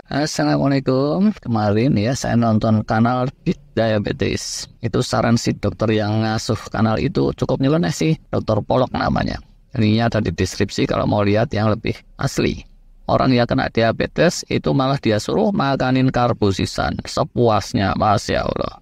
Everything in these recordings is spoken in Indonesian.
Assalamualaikum. Kemarin ya saya nonton kanal Fit Diabetes. Itu saran si dokter yang ngasuh kanal itu cukup nyeleneh sih. Dokter Polok namanya. Ininya ada di deskripsi kalau mau lihat yang lebih asli. Orang yang kena diabetes itu malah dia suruh makanin karbo sisan sepuasnya, Masya Allah.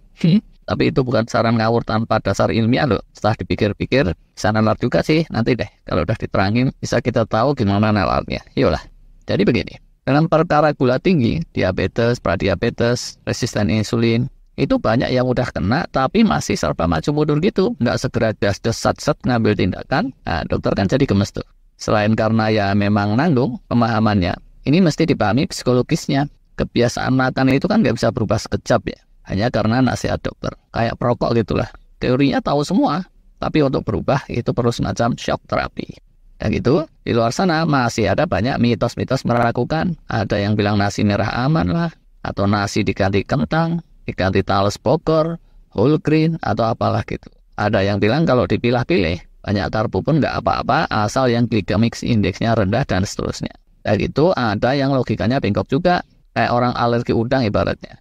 Tapi itu bukan saran ngawur tanpa dasar ilmiah loh. Setelah dipikir-pikir, bisa nalar juga sih. Nanti deh, kalau udah diterangin, bisa kita tahu gimana nalarnya. Yolah. Jadi begini. Dalam perkara gula tinggi, diabetes, pradiabetes, resisten insulin, itu banyak yang udah kena tapi masih serba maju mundur gitu. Nggak segera das-das sat-sat ngambil tindakan, nah dokter kan jadi gemes tuh. Selain karena ya memang nanggung pemahamannya, ini mesti dipahami psikologisnya. Kebiasaan makan itu kan nggak bisa berubah sekejap ya, hanya karena nasihat dokter. Kayak perokok gitulah. Teorinya tahu semua, tapi untuk berubah itu perlu semacam shock terapi. Dan gitu, di luar sana masih ada banyak mitos-mitos meragukan. Ada yang bilang nasi merah aman lah, atau nasi diganti kentang, diganti talas Bogor, whole grain, atau apalah gitu. Ada yang bilang kalau dipilah-pilih, banyak karbo pun nggak apa-apa, asal yang glycemic indeksnya rendah dan seterusnya. Dan gitu, ada yang logikanya bengkok juga, kayak orang alergi udang ibaratnya.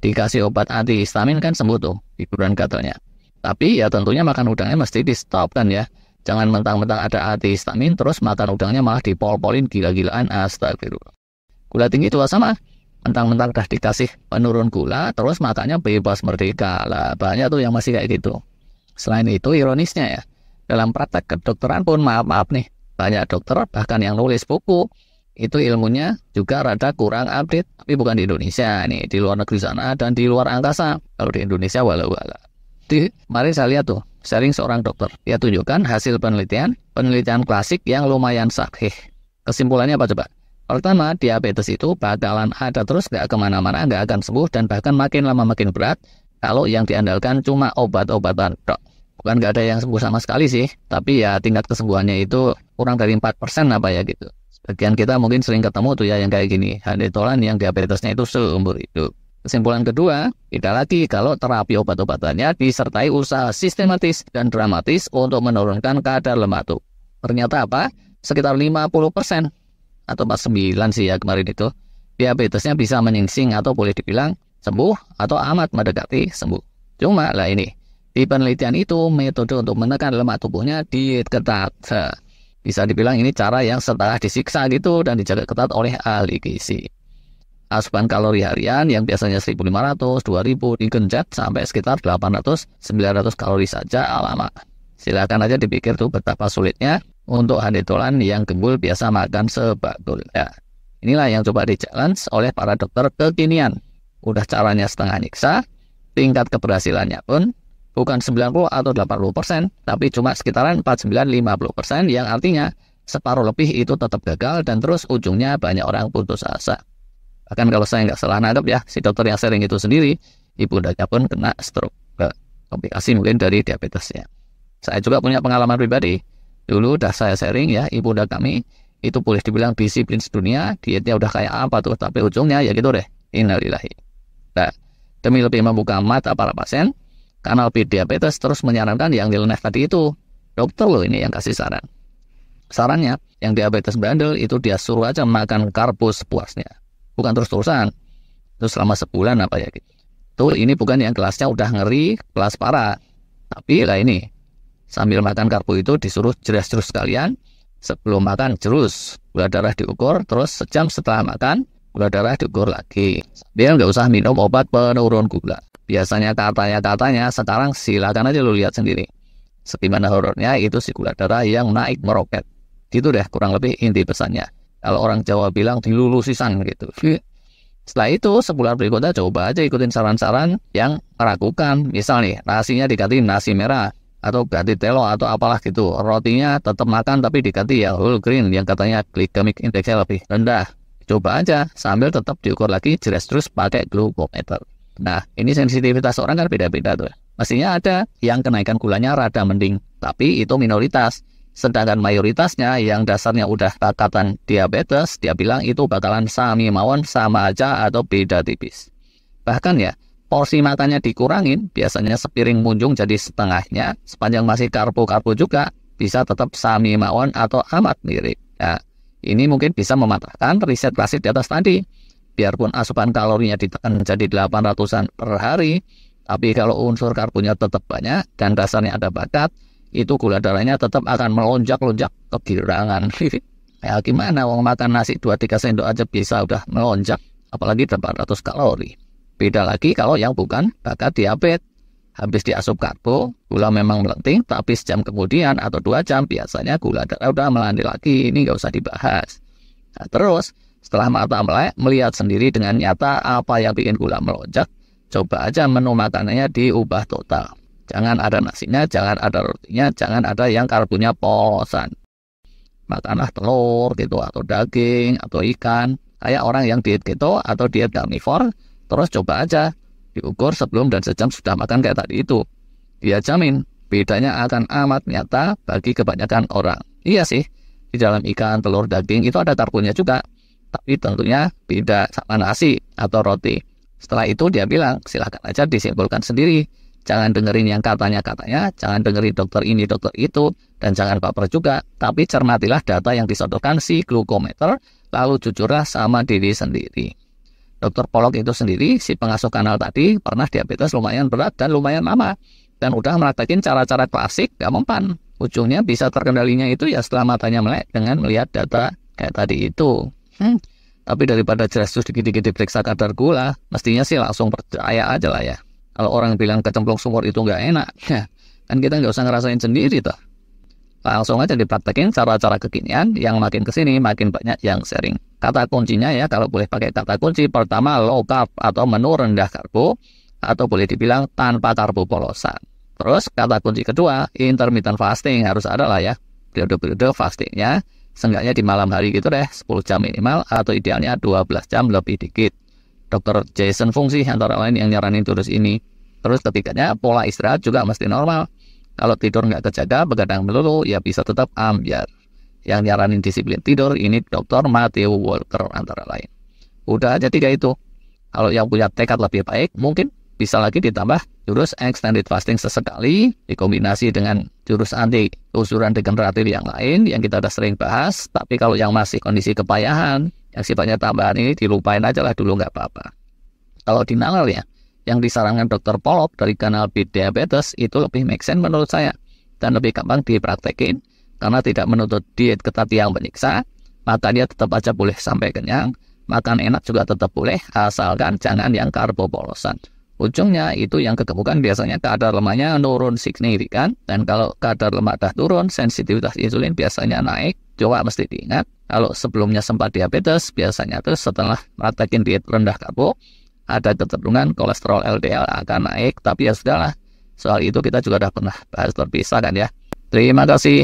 Dikasih obat antihistamin kan sembuh tuh, hiburan gatalnya. Tapi ya tentunya makan udangnya mesti di stop kan ya. Jangan mentang-mentang ada antihistamin terus makan udangnya malah dipol-polin gila-gilaan, astagfirullah. Gula tinggi juga sama. Mentang-mentang udah dikasih penurun gula terus makannya bebas merdeka lah. Banyak tuh yang masih kayak gitu. Selain itu ironisnya ya, dalam praktek kedokteran pun maaf-maaf nih, banyak dokter bahkan yang nulis buku itu ilmunya juga rada kurang update. Tapi bukan di Indonesia nih, di luar negeri sana dan di luar angkasa. Kalau di Indonesia wala-wala. Mari saya lihat tuh, sharing seorang dokter. Dia tunjukkan hasil penelitian klasik yang lumayan sahih. Kesimpulannya apa coba? Pertama, diabetes itu bakalan ada terus, gak kemana-mana, gak akan sembuh, dan bahkan makin lama makin berat kalau yang diandalkan cuma obat-obatan. Bukan gak ada yang sembuh sama sekali sih, tapi ya tingkat kesembuhannya itu kurang dari 4% apa ya gitu. Sebagian kita mungkin sering ketemu tuh ya yang kayak gini, handetolan yang diabetesnya itu seumur hidup. Kesimpulan kedua, tidak lagi kalau terapi obat-obatannya disertai usaha sistematis dan dramatis untuk menurunkan kadar lemak tubuh. Ternyata apa? Sekitar 50% atau 49 sih ya kemarin itu, diabetesnya bisa menyingsing atau boleh dibilang sembuh atau amat mendekati sembuh. Cuma lah ini, di penelitian itu metode untuk menekan lemak tubuhnya diet ketat. Bisa dibilang ini cara yang setengah disiksa gitu dan dijaga ketat oleh ahli gizi. Asupan kalori harian yang biasanya 1.500, 2.000 digenjot sampai sekitar 800, 900 kalori saja lama. Silakan aja dipikir tuh betapa sulitnya untuk handetolan yang gembul biasa makan sebagul. Ya, inilah yang coba di-challenge oleh para dokter kekinian. Udah caranya setengah nyiksa, tingkat keberhasilannya pun bukan 90 atau 80%, tapi cuma sekitaran 49-50%, yang artinya separuh lebih itu tetap gagal dan terus ujungnya banyak orang putus asa. Bahkan kalau saya nggak salah nangkep ya, si dokter yang sharing itu sendiri, ibundanya pun kena stroke, komplikasi mungkin dari diabetesnya. Saya juga punya pengalaman pribadi. Dulu udah saya sharing ya, ibunda kami itu boleh dibilang disiplin sedunia, dietnya udah kayak apa tuh, tapi ujungnya ya gitu deh, innalillahi. Nah, demi lebih membuka mata para pasien, kanal Fit Diabetes terus menyarankan yang nyeleneh tadi itu. Dokter loh ini yang kasih saran. Sarannya, yang diabetes bandel itu dia suruh aja makan karbo sepuasnya. Bukan terus-terusan, terus selama sebulan apa ya gitu. Tuh ini bukan yang kelasnya udah ngeri, kelas parah. Tapi lah ini, sambil makan karbo itu disuruh jerus-jerus sekalian. Sebelum makan jerus, gula darah diukur, terus sejam setelah makan, gula darah diukur lagi. Biar nggak usah minum obat penurun gula. Biasanya katanya sekarang silakan aja lu lihat sendiri. Segimana horornya itu si gula darah yang naik meroket. Gitu deh kurang lebih inti pesannya. Kalau orang Jawa bilang dilulusisan gitu. Setelah itu sebulan berikutnya coba aja ikutin saran-saran yang meragukan. Misal nih nasinya diganti nasi merah atau ganti telo atau apalah gitu. Rotinya tetap makan tapi diganti ya whole grain yang katanya glycemic indexnya lebih rendah. Coba aja sambil tetap diukur lagi jelas terus pakai glukometer. Nah ini sensitivitas orang kan beda-beda tuh. Mestinya ada yang kenaikan gulanya rada mending, tapi itu minoritas. Sedangkan mayoritasnya yang dasarnya udah bakatan diabetes, dia bilang itu bakalan sami mawon sama aja atau beda tipis. Bahkan ya, porsi makannya dikurangin, biasanya sepiring munjung jadi setengahnya, sepanjang masih karbo-karbo juga, bisa tetap sami mawon atau amat mirip. Nah, ini mungkin bisa mematahkan riset klasik di atas tadi. biarpun asupan kalorinya ditekan jadi 800-an per hari, tapi kalau unsur karbonya tetap banyak dan dasarnya ada bakat, itu gula darahnya tetap akan melonjak-lonjak kegirangan. Ya gimana, wong makan nasi 2-3 sendok aja bisa udah melonjak, apalagi 800 kalori. Beda lagi kalau yang bukan bakat diabetes. Habis diasup karbo, gula memang melenting, tapi sejam kemudian atau 2 jam biasanya gula darah udah melandai lagi. Ini nggak usah dibahas. Nah, terus setelah mata melek, melihat sendiri dengan nyata apa yang bikin gula melonjak, coba aja menu makanannya diubah total. Jangan ada nasinya, jangan ada rotinya, jangan ada yang karbonya polosan. Makanlah telur gitu, atau daging, atau ikan. Kayak orang yang diet keto atau diet karnivor, terus coba aja diukur sebelum dan sejam sudah makan kayak tadi itu. Dia jamin bedanya akan amat nyata bagi kebanyakan orang. Iya sih, di dalam ikan, telur, daging itu ada karbonya juga, tapi tentunya beda sama nasi atau roti. Setelah itu dia bilang, silahkan aja disimpulkan sendiri. Jangan dengerin yang katanya-katanya, jangan dengerin dokter ini, dokter itu, dan jangan baper juga. Tapi cermatilah data yang disodorkan si glukometer, lalu jujurlah sama diri sendiri. Dokter Pollock itu sendiri, si pengasuh kanal tadi, pernah diabetes lumayan berat dan lumayan lama. Dan udah mempraktekin cara-cara klasik, gak mempan. Ujungnya bisa terkendalinya itu ya setelah matanya melek dengan melihat data kayak tadi itu. Tapi daripada jelas dikit-dikit diperiksa kadar gula, mestinya sih langsung percaya aja lah ya. Kalau orang bilang kecemplung sumur itu nggak enak, ya, kan kita nggak usah ngerasain sendiri toh. Langsung aja dipraktekin cara-cara kekinian yang makin kesini makin banyak yang sharing. Kata kuncinya ya, kalau boleh pakai kata kunci, pertama low carb atau menu rendah karbo, atau boleh dibilang tanpa karbo polosan. Terus kata kunci kedua, intermittent fasting harus ada lah ya. Periode-periode fastingnya, seenggaknya di malam hari gitu deh, 10 jam minimal, atau idealnya 12 jam lebih dikit. Dr. Jason Fung sih antara lain yang nyaranin terus ini. Terus ketiganya, pola istirahat juga mesti normal. Kalau tidur nggak kejaga, begadang melulu, ya bisa tetap ambyar. Yang nyaranin disiplin tidur, ini Dr. Matthew Walker antara lain. Udah aja 3 itu. Kalau yang punya tekad lebih baik, mungkin bisa lagi ditambah jurus extended fasting sesekali, dikombinasi dengan jurus anti usuran degeneratif yang lain, yang kita udah sering bahas. Tapi kalau yang masih kondisi kepayahan, yang sifatnya tambahan ini dilupain aja lah dulu, nggak apa-apa. Kalau di nalar ya, yang disarankan Dr. Pollock dari kanal Beat Diabetes itu lebih make sense menurut saya dan lebih gampang dipraktekin karena tidak menuntut diet ketat yang menyiksa. Makan dia tetap aja boleh sampai kenyang, makan enak juga tetap boleh asalkan jangan yang karbo polosan. Ujungnya itu yang kegemukan biasanya kadar lemaknya turun signifikan, dan kalau kadar lemak dah turun, sensitivitas insulin biasanya naik. Coba mesti diingat, kalau sebelumnya sempat diabetes, biasanya tuh setelah praktekin diet rendah karbo, ada kecenderungan kolesterol LDL akan naik, tapi ya sudahlah. Soal itu kita juga udah pernah bahas terpisah kan ya. Terima kasih.